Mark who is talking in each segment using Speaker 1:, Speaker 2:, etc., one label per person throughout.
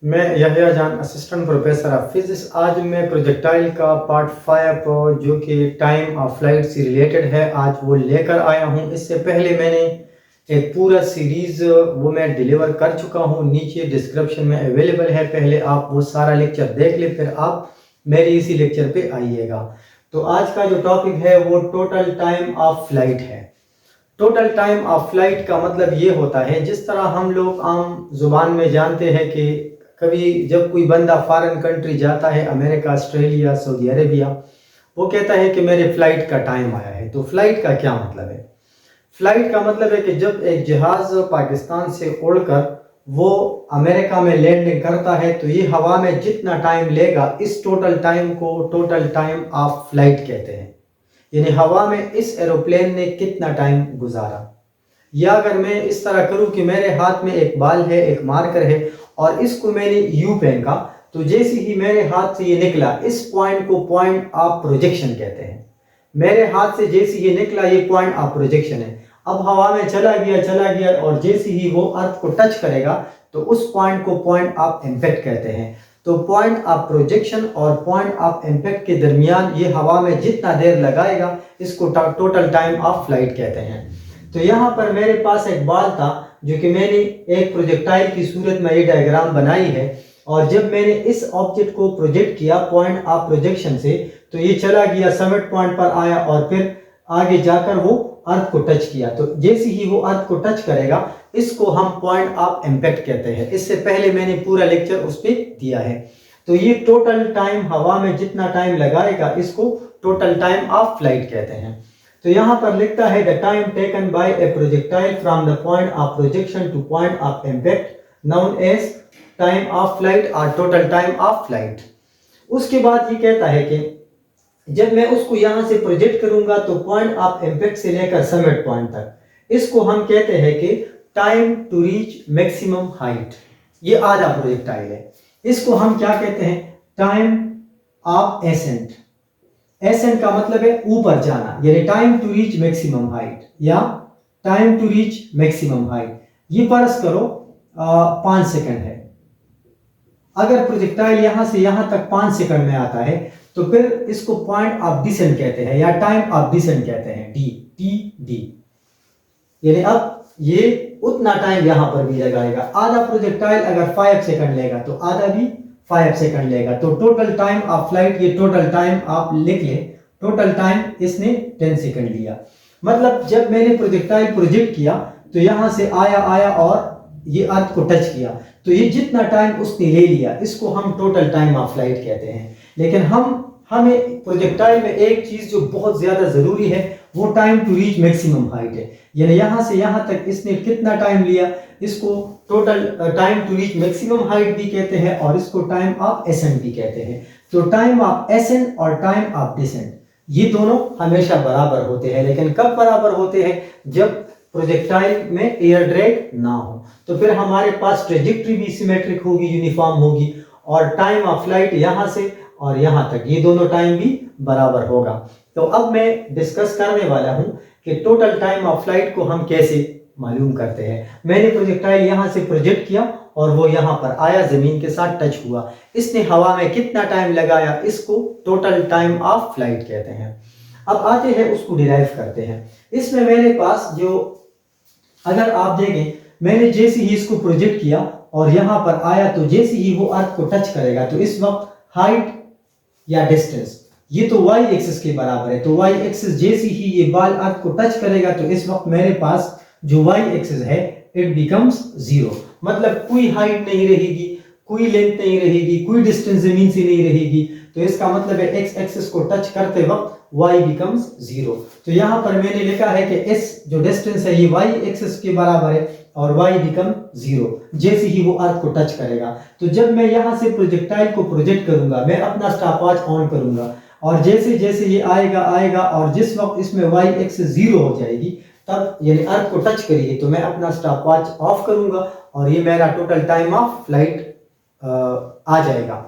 Speaker 1: मैं यहया जान assistant professor of physics. आज मैं प्रोजेक्टाइल का पार्ट 5 जो कि टाइम ऑफ फ्लाइट से रिलेटेड है, आज वो लेकर आया हूँ। इससे पहले मैंने एक पूरा सीरीज़ वो मैं डिलीवर कर चुका हूँ, नीचे डिस्क्रिप्शन में अवेलेबल है। पहले आप वो सारा लेक्चर देख ले, फिर आप मेरी इसी लेक्चर पे आइएगा। तो आज का जो टॉपिक है वो टोटल टाइम ऑफ फ्लाइट है। टोटल टाइम ऑफ फ्लाइट का मतलब ये होता है, जिस तरह हम लोग आम जुबान में जानते हैं कि कभी जब कोई बंदा फॉरेन कंट्री जाता है, अमेरिका, ऑस्ट्रेलिया, सऊदी अरेबिया, वो कहता है कि मेरे फ्लाइट का टाइम आया है। तो फ्लाइट का क्या मतलब है? फ्लाइट का मतलब है कि जब एक जहाज पाकिस्तान से उड़कर वो अमेरिका में लैंडिंग करता है, तो ये हवा में जितना टाइम लेगा, इस टोटल टाइम को टोटल टाइम ऑफ फ्लाइट कहते हैं। यानी हवा में इस एरोप्लेन ने कितना टाइम गुजारा। या अगर मैं इस तरह करूं कि मेरे हाथ में एक बाल है, एक मार्कर है, और इसको मैंने यू फेंका, तो जैसे ही मेरे हाथ से ये निकला, इस पॉइंट को पॉइंट ऑफ प्रोजेक्शन कहते हैं। मेरे हाथ से जैसे ये निकला, ये पॉइंट ऑफ प्रोजेक्शन है। अब हवा में चला गया, और जैसे ही वो अर्थ को टच करेगा, तो उस पॉइंट को पॉइंट ऑफ इम्पैक्ट कहते हैं। तो पॉइंट ऑफ प्रोजेक्शन और पॉइंट ऑफ इम्पैक्ट के दरमियान ये हवा में जितना देर लगाएगा, इसको टोटल टाइम ऑफ फ्लाइट कहते हैं। तो यहाँ पर मेरे पास एक बॉल था, जो कि मैंने एक प्रोजेक्टाइल की सूरत में ये डायग्राम बनाई है, और जब मैंने इस ऑब्जेक्ट को प्रोजेक्ट किया पॉइंट ऑफ प्रोजेक्शन से, तो ये चला गया, समिट पॉइंट पर आया, और फिर आगे जाकर वो अर्थ को टच किया। तो जैसे ही वो अर्थ को टच करेगा, इसको हम पॉइंट ऑफ इम्पैक्ट कहते हैं। इससे पहले मैंने पूरा लेक्चर उस पर दिया है। तो ये टोटल टाइम, हवा में जितना टाइम लगाएगा, इसको टोटल टाइम ऑफ फ्लाइट कहते हैं। तो यहां पर लिखता है the time taken by a projectile from the point of projection to point of impact known as time of flight और टोटल टाइम ऑफ फ्लाइट। उसके बाद ये कहता है कि जब मैं उसको यहां से प्रोजेक्ट करूंगा, तो पॉइंट ऑफ इम्पैक्ट से लेकर समिट पॉइंट तक, इसको हम कहते हैं कि time to reach maximum height. ये आधा प्रोजेक्टाइल है। इसको हम क्या कहते हैं? Time of accent. एसेंट का मतलब है ऊपर जाना, यानी time to reach maximum height या time to reach maximum height. ये फर्ज करो 5 सेकंड है। अगर प्रोजेक्टाइल यहां से यहां तक 5 सेकंड में आता है, तो फिर इसको पॉइंट ऑफ डिसेंट कहते हैं या टाइम ऑफ डिसेंट कहते हैं, डी टी डी। यानी अब ये उतना टाइम यहां पर भी लगाएगा। आधा प्रोजेक्टाइल अगर 5 सेकंड लेगा, तो आधा भी 5 सेकंड लेगा। तो टोटल टाइम ऑफ फ्लाइट, ये टोटल टाइम आप लिख ले, टोटल टाइम इसने 10 सेकंड लिया। मतलब जब मैंने प्रोजेक्टाइल प्रोजेक्ट किया, तो यहां से आया और ये अर्थ को टच किया, तो ये जितना टाइम उसने ले लिया, इसको हम टोटल टाइम ऑफ फ्लाइट कहते हैं। लेकिन हमें प्रोजेक्टाइल में एक चीज जो बहुत ज्यादा जरूरी है, वो time to reach maximum height है। यानी यहां से यहां तक इसने कितना टाइम लिया, इसको total time to reach maximum height भी कहते हैं, और इसको टाइम ऑफ एसेंट भी कहते हैं। तो टाइम ऑफ एसेंट और टाइम ऑफ डिसेंट, ये दोनों हमेशा बराबर होते हैं। लेकिन कब बराबर होते हैं? जब प्रोजेक्टाइल में एयर ड्रैग ना हो, तो फिर हमारे पास ट्रेजेक्टरी भी सिमेट्रिक होगी, यूनिफॉर्म होगी, और टाइम ऑफ फ्लाइट यहां से और यहां तक, ये दोनों टाइम भी बराबर होगा। तो अब मैं डिस्कस करने वाला हूं कि टोटल टाइम ऑफ फ्लाइट को हम कैसे मालूम करते हैं। मैंने प्रोजेक्टाइल यहां से प्रोजेक्ट किया, और वो यहां पर आया, जमीन के साथ टच हुआ, इसने हवा में कितना टाइम लगाया, इसको टोटल टाइम ऑफ फ्लाइट कहते हैं। अब आते हैं उसको डिराइव करते हैं। इसमें मेरे पास जो, अगर आप देखें, मैंने जैसे ही इसको प्रोजेक्ट किया और यहां पर आया, तो जैसे ही वो अर्थ को टच करेगा, तो इस वक्त हाइट या डिस्टेंस, ये तो y एक्सिस के बराबर है। तो y एक्सिस जैसे ही ये बाल अर्थ को टच करेगा, तो इस वक्त मेरे पास जो y एक्सिस है, इट बिकम्स 0। मतलब कोई हाइट नहीं रहेगी, कोई लेंथ नहीं रहेगी, कोई डिस्टेंस जमीन से नहीं रहेगी। तो इसका मतलब है x एक्सिस को टच करते वक्त y बिकम्स 0। तो यहां पर मैंने लिखा है कि s जो डिस्टेंस है, ये y एक्सिस के बराबर है, और y बिकम 0 जैसे ही वो अर्थ को टच करेगा। तो जब मैं यहां से प्रोजेक्टाइल को प्रोजेक्ट करूंगा, मैं अपना स्टॉपवॉच ऑन करूंगा, और जैसे जैसे ये आएगा, और जिस वक्त इसमें y एक्सिस 0 हो जाएगी, तब यानी अर्थ को टच करिए, तो मैं अपना स्टॉपवॉच ऑफ करूंगा, और ये मेरा टोटल टाइम ऑफ फ्लाइट आ जाएगा।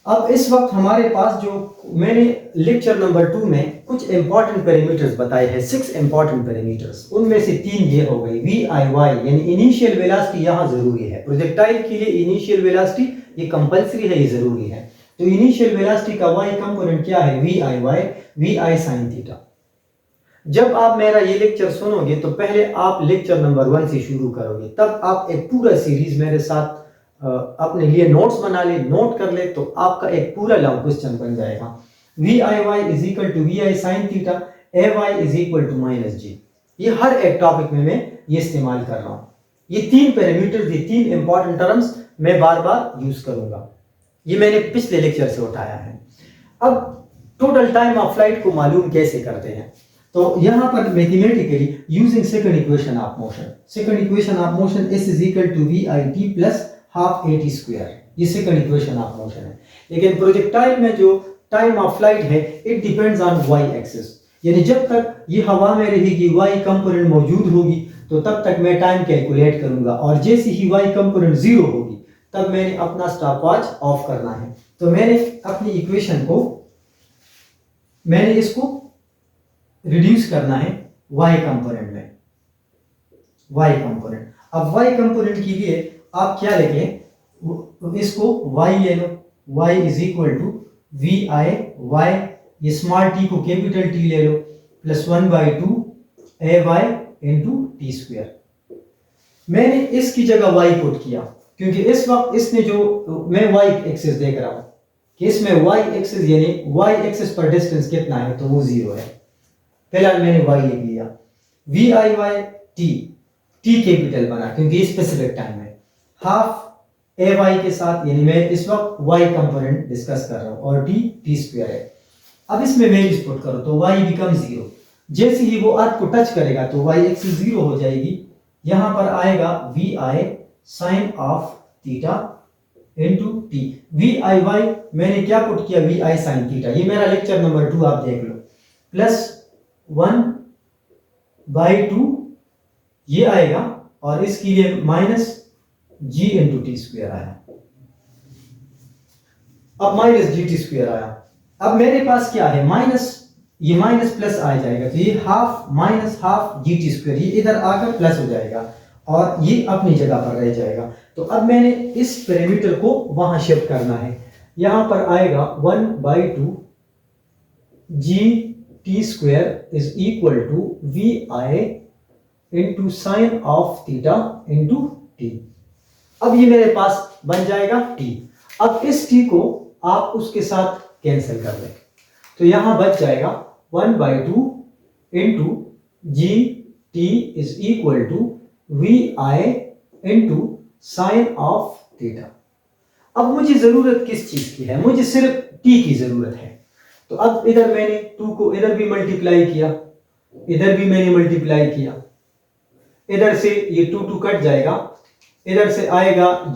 Speaker 1: अब इस वक्त हमारे पास जो मैंने लेक्चर नंबर 2 में कुछ इंपॉर्टेंट पैरामीटर्स बताए हैं, 6 इंपॉर्टेंट पैरामीटर्स, उनमें से 3 ये हो गई वी आई वाई, यानी इनिशियल वेलोसिटी यहाँ जरूरी है प्रोजेक्टाइल के लिए। इनिशियल वेलोसिटी ये कंपलसरी है, ये जरूरी है। तो इनिशियल वेलोसिटी का वाई कंपोनेंट क्या है, V I Y, V I sine theta. जब आप मेरा ये लेक्चर सुनोगे तो पहले आप लेक्चर नंबर 1 से शुरू करोगे, तब आप एक पूरा सीरीज मेरे साथ अपने लिए नोट्स बना ले, नोट कर ले, तो आपका एक पूरा लॉन्ग क्वेश्चन बन जाएगा। V I Y is equal to V I sine theta, A Y is equal to minus G. ये हर एक टॉपिक में मैं ये इस्तेमाल कर रहा हूँ। ये 3 पैरामीटर्स, ये 3 इंपॉर्टेंट टर्म्स मैं बार बार यूज करूंगा। ये मैंने पिछले लेक्चर से उठाया है। अब टोटल टाइम ऑफ फ्लाइट को मालूम कैसे करते हैं, तो यहां पर mathematically using second equation of motion, second equation of motion S is equal to V I T plus half A T square, ये सेकंड इक्वेशन ऑफ मोशन है। लेकिन प्रोजेक्टाइल में जो टाइम ऑफ फ्लाइट है it depends on Y axis, यानी जब तक ये हवा में रहेगी वाई कंपोनेंट मौजूद होगी तो तब तक मैं टाइम कैलकुलेट करूंगा, और जैसे ही वाई कंपोनेंट 0 होगी तब मैंने अपना स्टॉपवॉच ऑफ करना है। तो मैंने अपनी इक्वेशन को, मैंने इसको रिड्यूस करना है वाई कंपोनेंट में, वाई कंपोनेंट। अब वाई कंपोनेंट के लिए आप क्या लिखें, इसको y ले लो, y is equal to V I Y, ये स्मॉल t को कैपिटल T ले लो, plus 1/2 A Y into T square. मैंने इसकी जगह y पुट किया क्योंकि इस वक्त इसने जो मैं y एक्सिस देख रहा हूं कि इसमें y एक्सिस यानी y एक्सिस पर डिस्टेंस कितना है, तो वो 0 है। फिलहाल मैंने y लिख लिया, V I Y T capital बना क्योंकि ये स्पेसिफिक टाइम है, हाफ ए वाई के साथ, यानी मैं इस वक्त वाई कंपोनेंट डिस्कस कर रहा हूं, और टी स्क्वायर है। अब इसमें वैल्यूज पुट करो तो वाई बिकम 0। जैसे ही वो अर्थ को टच करेगा तो वाई एक्सिस 0 हो जाएगी, यहां पर आएगा V I sine of theta into T. V I Y मैंने क्या पुट किया, वी आई साइन थीटा, ये मेरा लेक्चर नंबर 2 आप देख लो, प्लस 1/2 ये आएगा, और इसके लिए माइनस जी इंटू टी स्क्वायर आया। अब माइनस जी टी स्क्वायर आया। अब मेरे पास क्या है, माइनस, ये माइनस प्लस आ जाएगा, तो ये हाफ माइनस हाफ जी टी स्क्वायर, ये इधर आकर प्लस हो जाएगा और ये अपनी जगह पर रह जाएगा। तो अब मैंने इस पैरामीटर को वहां शिफ्ट करना है, यहां पर आएगा 1/2 G T square is equal to V I into sine of theta into T. अब ये मेरे पास बन जाएगा t। अब इस t को आप उसके साथ कैंसिल कर दें, तो यहां बच जाएगा 1/2 into G T is equal to V I into sine of theta. अब मुझे जरूरत किस चीज की है, मुझे सिर्फ t की जरूरत है। तो अब इधर मैंने 2 को इधर भी मल्टीप्लाई किया, इधर भी मैंने मल्टीप्लाई किया, इधर से ये 2 कट जाएगा, इधर से आएगा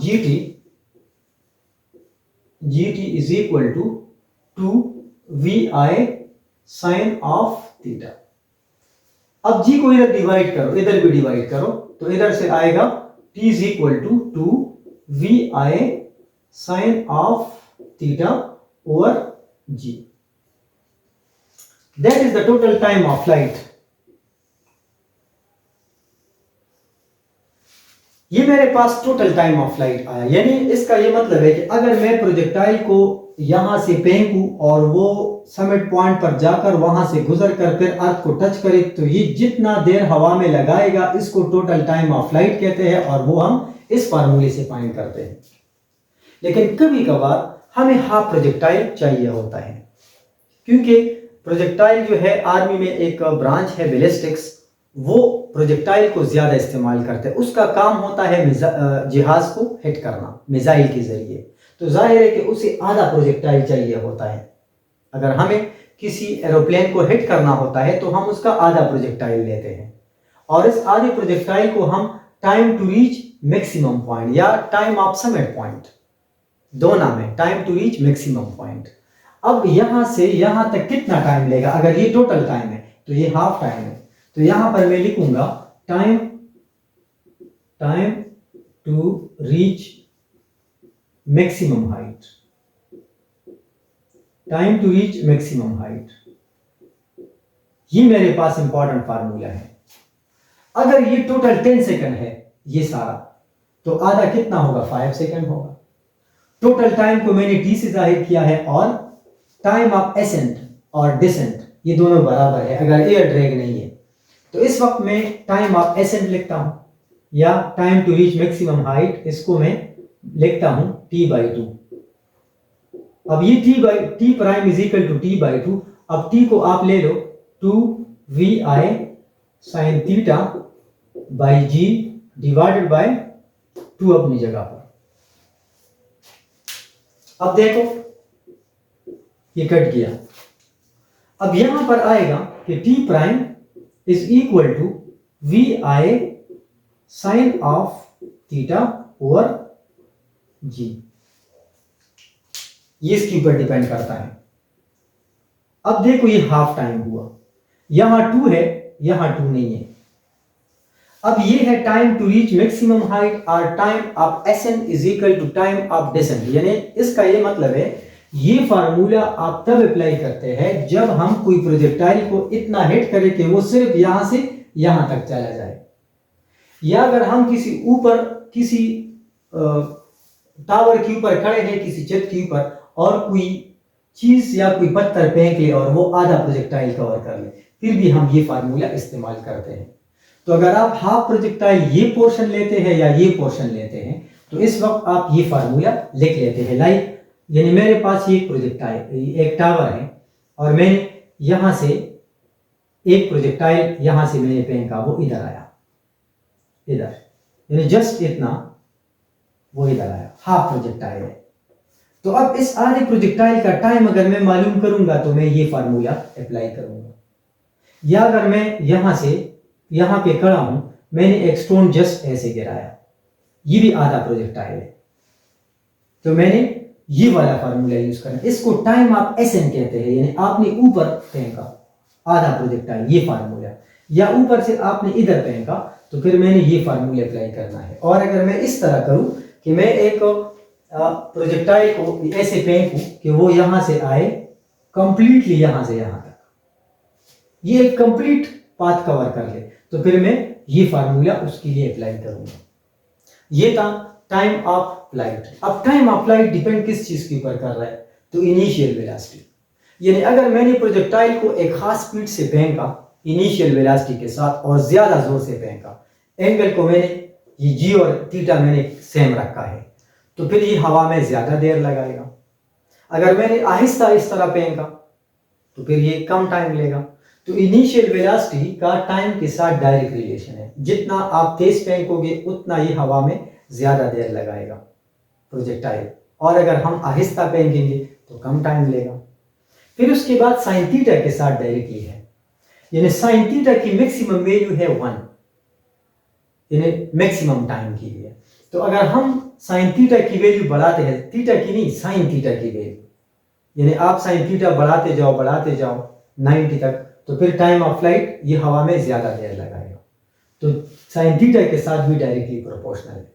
Speaker 1: gt is equal to 2 V I sine of theta. अब g को इधर डिवाइड करो, इधर भी डिवाइड करो, तो इधर से आएगा t is equal to 2 V I sine of theta over g। That is the total time of flight. ये मेरे पास टोटल टाइम ऑफ फ्लाइट आया, यानी इसका ये मतलब है कि अगर मैं प्रोजेक्टाइल को यहां से फेंकूं और वो समिट पॉइंट पर जाकर वहां से गुजर कर फिर अर्थ को टच करे, तो ये जितना देर हवा में लगाएगा इसको टोटल टाइम ऑफ फ्लाइट कहते हैं, और वो हम इस फार्मूले से फाइंड करते हैं। लेकिन कभी कभार हमें हाफ प्रोजेक्टाइल चाहिए होता है, क्योंकि प्रोजेक्टाइल जो है आर्मी में एक ब्रांच है बैलिस्टिक्स, वो प्रोजेक्टाइल को ज्यादा इस्तेमाल करते हैं। उसका काम होता है जहाज को हिट करना मिसाइल के जरिए, तो जाहिर है कि उसे आधा प्रोजेक्टाइल चाहिए होता है। अगर हमें किसी एरोप्लेन को हिट करना होता है तो हम उसका आधा प्रोजेक्टाइल लेते हैं, और इस आधे प्रोजेक्टाइल को हम time to reach maximum point या टाइम ऑफ समिट पॉइंट, दो नाम है, time to reach maximum point. अब यहां से यहां तक कितना टाइम लेगा, अगर ये टोटल टाइम है तो ये हाफ टाइम है, तो यहां पर मैं लिखूंगा time to reach maximum height. Time to reach maximum height, ये मेरे पास इंपॉर्टेंट फार्मूला है। अगर ये टोटल 10 सेकंड है ये सारा, तो आधा कितना होगा, 5 सेकंड होगा। टोटल टाइम को मैंने t से जाहिर किया है, और टाइम ऑफ एसेंट और डिसेंट ये दोनों बराबर है अगर एयर ड्रैग नहीं है। तो इस वक्त मैं टाइम ऑफ एसेंट लिखता हूं, या time to reach maximum height, इसको मैं लिखता हूं t/2। अब ये t prime is equal to t/2। अब t को आप ले लो 2vi sin theta by G divided by 2 अपनी जगह पर। अब देखो ये कट गया। अब यहां पर आएगा कि t prime is equal to vi sine of theta over G, ये इसके ऊपर डिपेंड करता है। अब देखो ये हाफ टाइम हुआ, यहां 2 है यहां 2 नहीं है। अब ये है time to reach maximum height, और time of ascent is equal to time of descent. यानी इसका ये मतलब है, ये फार्मूला आप तब अप्लाई करते हैं जब हम कोई प्रोजेक्टाइल को इतना हिट करें कि वो सिर्फ यहां से यहां तक चला जाए, या अगर हम किसी टावर के ऊपर खड़े हैं, किसी छत के ऊपर, और कोई चीज या कोई पत्थर फेंक ले और वो आधा प्रोजेक्टाइल कवर कर ले, फिर भी हम ये फार्मूला इस्तेमाल करते हैं। तो अगर आप हाफ प्रोजेक्टाइल ये पोर्शन लेते हैं या ये पोर्शन लेते हैं, तो इस वक्त आप ये फार्मूला लिख लेते हैं। लाइक यानी मेरे पास ये एक प्रोजेक्टाइल, एक टावर है, और मैंने यहां से एक प्रोजेक्टाइल यहां से मैंने फेंका, वो इधर आया, इधर, यानी जस्ट इतना वो इधर आया, हाफ प्रोजेक्टाइल है। तो अब इस आधे प्रोजेक्टाइल का टाइम अगर मैं मालूम करूंगा तो मैं ये फार्मूला अप्लाई करूंगा। या अगर मैं यहां से यहां पे खड़ा हूं, मैंने एक स्टोन जस्ट ऐसे गिराया, ये भी आधा प्रोजेक्टाइल है, तो मैंने ये वाला फार्मूला यूज करना। इसको टाइम ऑफ एसेंट कहते हैं, यानी आपने ऊपर फेंका आधा प्रोजेक्टाइल, ये फार्मूला, या ऊपर से आपने इधर फेंका, तो फिर मैंने ये फार्मूला अप्लाई करना है। और अगर मैं इस तरह करूं कि मैं एक प्रोजेक्टाइल को ऐसे फेंकूं कि वो यहां से आए कंप्लीटली यहां से यहां तक, ये एक कंप्लीट पाथ कवर कर ले, तो फिर मैं ये फार्मूला उसके लिए अप्लाई करूंगा। ये था टाइम ऑफ फ्लाइट। अब टाइम ऑफ फ्लाइट डिपेंड किस चीज के ऊपर कर रहा है, तो इनिशियल वेलोसिटी। यानी अगर मैंने प्रोजेक्टाइल को एक खास स्पीड से फेंका इनिशियल वेलोसिटी के साथ और ज्यादा जोर से फेंका, एंगल को मैंने ये जी और थीटा मैंने सेम रखा है, तो फिर ये हवा में ज्यादा देर लगाएगा। अगर मैंने आहिस्ता इस तरह फेंका तो फिर ये कम टाइम लेगा। तो इनिशियल वेलोसिटी का टाइम के साथ डायरेक्ट रिलेशन है, जितना आप तेज फेंकोगे उतना ये हवा में ज्यादा देर लगाएगा प्रोजेक्टाइल, और अगर हम आहिस्ता फेंकेंगे तो कम टाइम लेगा। फिर उसके बाद साइन थीटा के साथ डायरेक्टली है, यानी साइन थीटा की मैक्सिमम वैल्यू है 1, यानी मैक्सिमम टाइम के लिए। तो अगर हम साइन थीटा की वैल्यू बढ़ाते हैं, थीटा की नहीं साइन थीटा की वैल्यू, यानी आप साइन थीटा बढ़ाते जाओ 90 तक, तो फिर टाइम ऑफ फ्लाइट ये हवा में ज्यादा देर लगाएगा। तो साइन थीटा के साथ भी डायरेक्टली प्रोपोर्शनल है।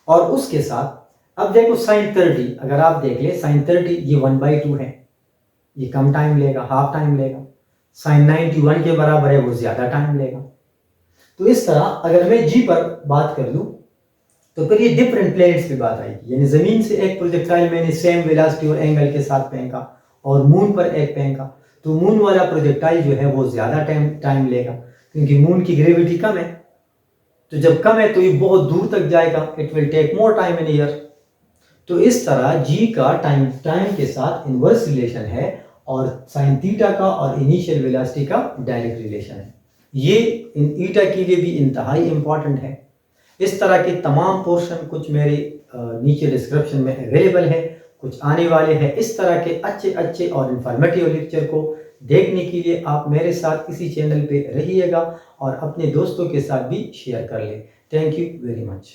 Speaker 1: और उसके साथ अब देखो साइन 30, अगर आप देख ले साइन 30 ये 1/2 है, ये कम टाइम लेगा, हाफ टाइम लेगा। साइन 91 के बराबर है, वो ज्यादा टाइम लेगा। तो इस तरह अगर मैं जी पर बात कर लूं तो फिर ये डिफरेंट प्लैनेट्स पे बात आएगी, यानी जमीन से एक प्रोजेक्टाइल मैंने सेम वेलोसिटी और एंगल के साथ फेंका, और मून पर एक फेंका, तो मून वाला प्रोजेक्टाइल जो है वो ज्यादा टाइम लेगा, क्योंकि मून की ग्रेविटी कम है। तो जब कम है तो ये बहुत दूर तक जाएगा, it will take more time in air. तो इस तरह जी का टाइम के साथ इनवर्स रिलेशन है, और साइन थीटा का और इनिशियल वेलोसिटी का डायरेक्ट रिलेशन है। ये इन ईटा के लिए भी इंतहाई इंपॉर्टेंट है। इस तरह के तमाम पोर्शन कुछ मेरे नीचे डिस्क्रिप्शन में अवेलेबल है, कुछ आने वाले हैं। इस तरह के अच्छे और इंफॉर्मेटिव लेक्चर को देखने के लिए आप मेरे साथ इसी चैनल पे रहिएगा और अपने दोस्तों के साथ भी शेयर कर लें। Thank you very much.